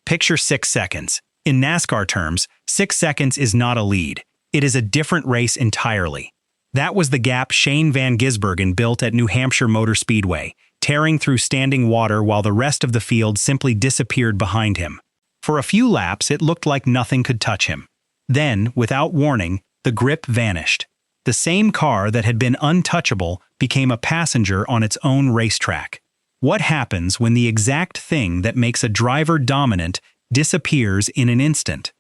Picture 6 seconds. In NASCAR terms, 6 seconds is not a lead. It is a different race entirely. That was the gap Shane Van Gisbergen built at New Hampshire Motor Speedway, tearing through standing water while the rest of the field simply disappeared behind him. For a few laps, it looked like nothing could touch him. Then, without warning, the grip vanished. The same car that had been untouchable became a passenger on its own racetrack. What happens when the exact thing that makes a driver dominant disappears in an instant?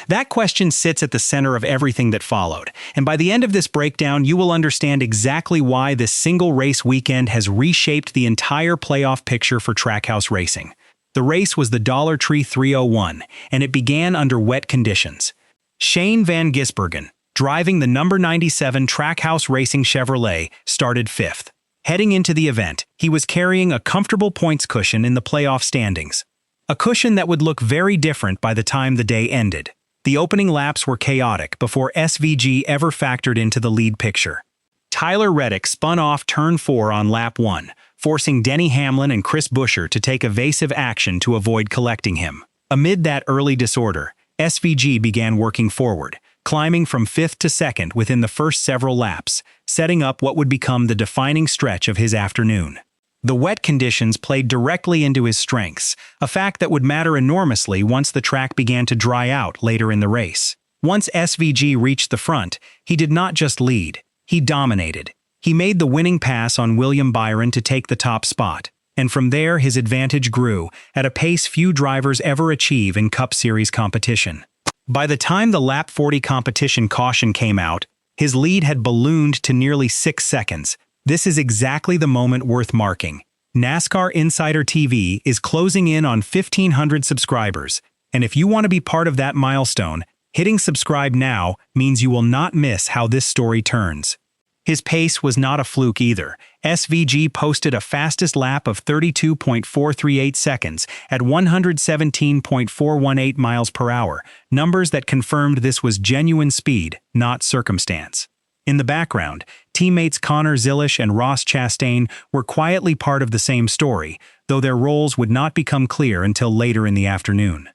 That question sits at the center of everything that followed, and by the end of this breakdown, you will understand exactly why this single race weekend has reshaped the entire playoff picture for Trackhouse racing. The race was the Dollar Tree 301, and it began under wet conditions. Shane Van Gisbergen, driving the number 97 Trackhouse Racing Chevrolet, started fifth. Heading into the event, he was carrying a comfortable points cushion in the playoff standings. A cushion that would look very different by the time the day ended. The opening laps were chaotic before SVG ever factored into the lead picture. Tyler Reddick spun off turn 4 on lap 1, forcing Denny Hamlin and Chris Buescher to take evasive action to avoid collecting him. Amid that early disorder, SVG began working forward, climbing from 5th to 2nd within the first several laps, setting up what would become the defining stretch of his afternoon. The wet conditions played directly into his strengths, a fact that would matter enormously once the track began to dry out later in the race. Once SVG reached the front, he did not just lead, he dominated. He made the winning pass on William Byron to take the top spot, and from there his advantage grew at a pace few drivers ever achieve in Cup Series competition. By the time the lap 40 competition caution came out, his lead had ballooned to nearly 6 seconds. This is exactly the moment worth marking. NASCAR Insider TV is closing in on 1,500 subscribers, and if you want to be part of that milestone, hitting subscribe now means you will not miss how this story turns. His pace was not a fluke either. SVG posted a fastest lap of 32.438 seconds at 117.418 miles per hour, numbers that confirmed this was genuine speed, not circumstance. In the background, teammates Connor Zilisch and Ross Chastain were quietly part of the same story, though their roles would not become clear until later in the afternoon.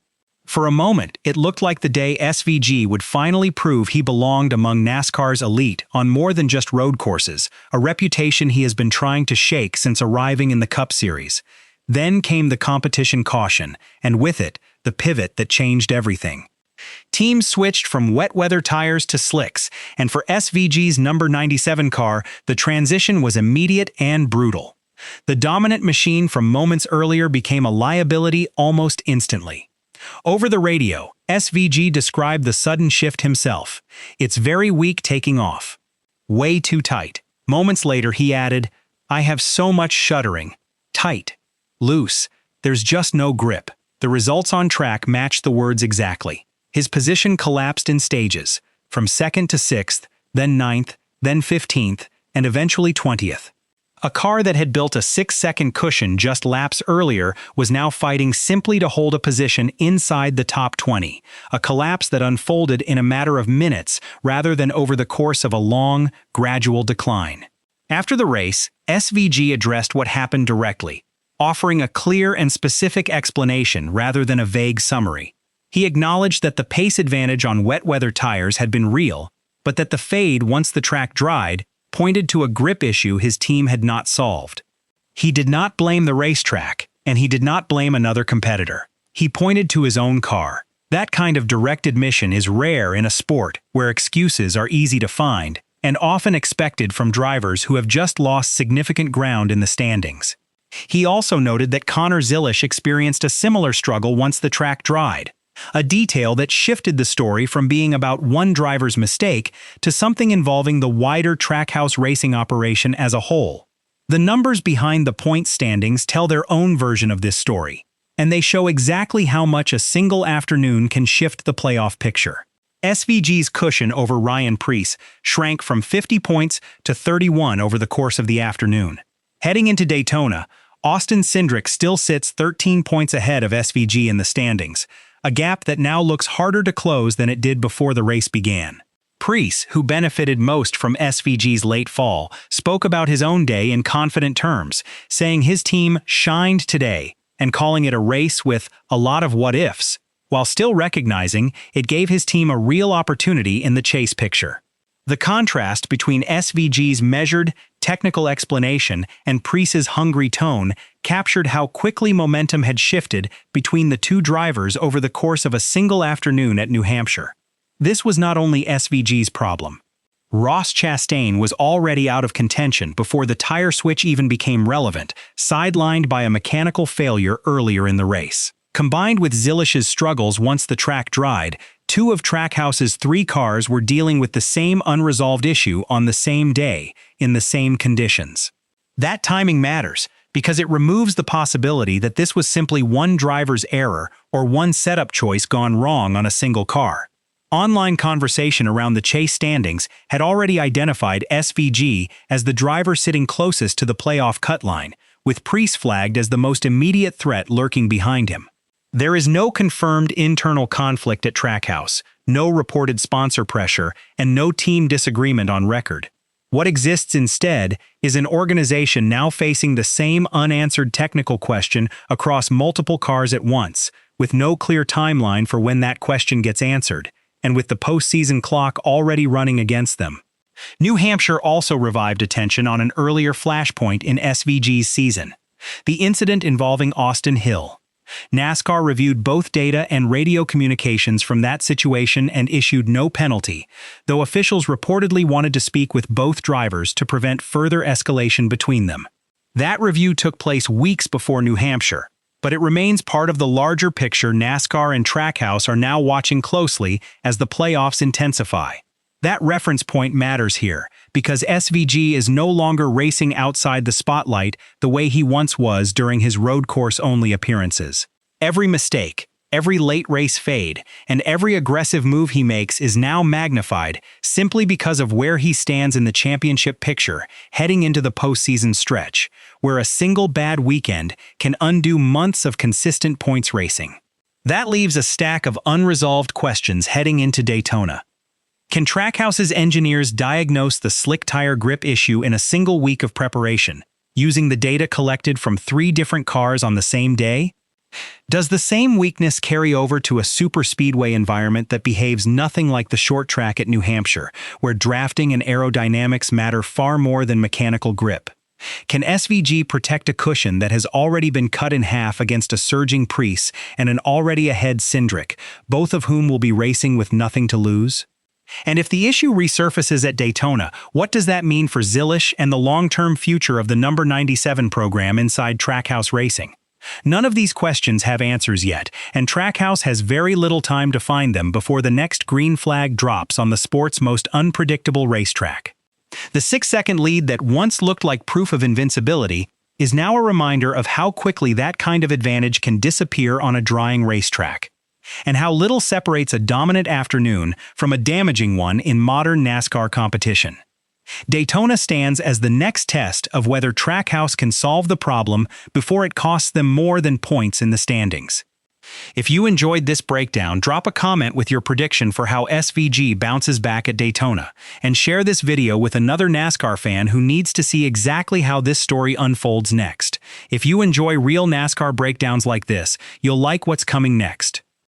For a moment, it looked like the day SVG would finally prove he belonged among NASCAR's elite on more than just road courses, a reputation he has been trying to shake since arriving in the Cup Series. Then came the competition caution, and with it, the pivot that changed everything. Teams switched from wet weather tires to slicks, and for SVG's number 97 car, the transition was immediate and brutal. The dominant machine from moments earlier became a liability almost instantly. Over the radio, SVG described the sudden shift himself. "It's very weak taking off. Way too tight." Moments later he added, "I have so much shuddering. Tight. Loose. There's just no grip." The results on track matched the words exactly. His position collapsed in stages, from 2nd to 6th, then 9th, then 15th, and eventually 20th. A car that had built a 6-second cushion just laps earlier was now fighting simply to hold a position inside the top 20, a collapse that unfolded in a matter of minutes rather than over the course of a long, gradual decline. After the race, SVG addressed what happened directly, offering a clear and specific explanation rather than a vague summary. He acknowledged that the pace advantage on wet weather tires had been real, but that the fade once the track dried pointed to a grip issue his team had not solved. He did not blame the racetrack, and he did not blame another competitor. He pointed to his own car. That kind of direct admission is rare in a sport where excuses are easy to find, and often expected from drivers who have just lost significant ground in the standings. He also noted that Connor Zilisch experienced a similar struggle once the track dried, a detail that shifted the story from being about one driver's mistake to something involving the wider Trackhouse racing operation as a whole. The numbers behind the point standings tell their own version of this story, and they show exactly how much a single afternoon can shift the playoff picture. SVG's cushion over Ryan Preece shrank from 50 points to 31 over the course of the afternoon. Heading into Daytona, Austin Cindric still sits 13 points ahead of SVG in the standings, a gap that now looks harder to close than it did before the race began. Preece, who benefited most from SVG's late fall, spoke about his own day in confident terms, saying his team shined today, and calling it a race with a lot of what-ifs, while still recognizing it gave his team a real opportunity in the chase picture. The contrast between SVG's measured, technical explanation and Preece's hungry tone captured how quickly momentum had shifted between the two drivers over the course of a single afternoon at New Hampshire. This was not only SVG's problem. Ross Chastain was already out of contention before the tire switch even became relevant, sidelined by a mechanical failure earlier in the race. Combined with Zilish's struggles once the track dried, two of Trackhouse's three cars were dealing with the same unresolved issue on the same day, in the same conditions. That timing matters, because it removes the possibility that this was simply one driver's error or one setup choice gone wrong on a single car. Online conversation around the chase standings had already identified SVG as the driver sitting closest to the playoff cut line, with Preece flagged as the most immediate threat lurking behind him. There is no confirmed internal conflict at Trackhouse, no reported sponsor pressure, and no team disagreement on record. What exists instead is an organization now facing the same unanswered technical question across multiple cars at once, with no clear timeline for when that question gets answered, and with the postseason clock already running against them. New Hampshire also revived attention on an earlier flashpoint in SVG's season: the incident involving Austin Hill. NASCAR reviewed both data and radio communications from that situation and issued no penalty, though officials reportedly wanted to speak with both drivers to prevent further escalation between them. That review took place weeks before New Hampshire, but it remains part of the larger picture NASCAR and Trackhouse are now watching closely as the playoffs intensify. That reference point matters here, because SVG is no longer racing outside the spotlight the way he once was during his road course-only appearances. Every mistake, every late race fade, and every aggressive move he makes is now magnified simply because of where he stands in the championship picture heading into the postseason stretch, where a single bad weekend can undo months of consistent points racing. That leaves a stack of unresolved questions heading into Daytona. Can Trackhouse's engineers diagnose the slick tire grip issue in a single week of preparation, using the data collected from 3 different cars on the same day? Does the same weakness carry over to a superspeedway environment that behaves nothing like the short track at New Hampshire, where drafting and aerodynamics matter far more than mechanical grip? Can SVG protect a cushion that has already been cut in half against a surging Preece and an already ahead Cindric, both of whom will be racing with nothing to lose? And if the issue resurfaces at Daytona, what does that mean for Zilish and the long-term future of the number 97 program inside Trackhouse Racing? None of these questions have answers yet, and Trackhouse has very little time to find them before the next green flag drops on the sport's most unpredictable racetrack. The 6-second lead that once looked like proof of invincibility is now a reminder of how quickly that kind of advantage can disappear on a drying racetrack, and how little separates a dominant afternoon from a damaging one in modern NASCAR competition. Daytona stands as the next test of whether Trackhouse can solve the problem before it costs them more than points in the standings. If you enjoyed this breakdown, drop a comment with your prediction for how SVG bounces back at Daytona, and share this video with another NASCAR fan who needs to see exactly how this story unfolds next. If you enjoy real NASCAR breakdowns like this, you'll like what's coming next.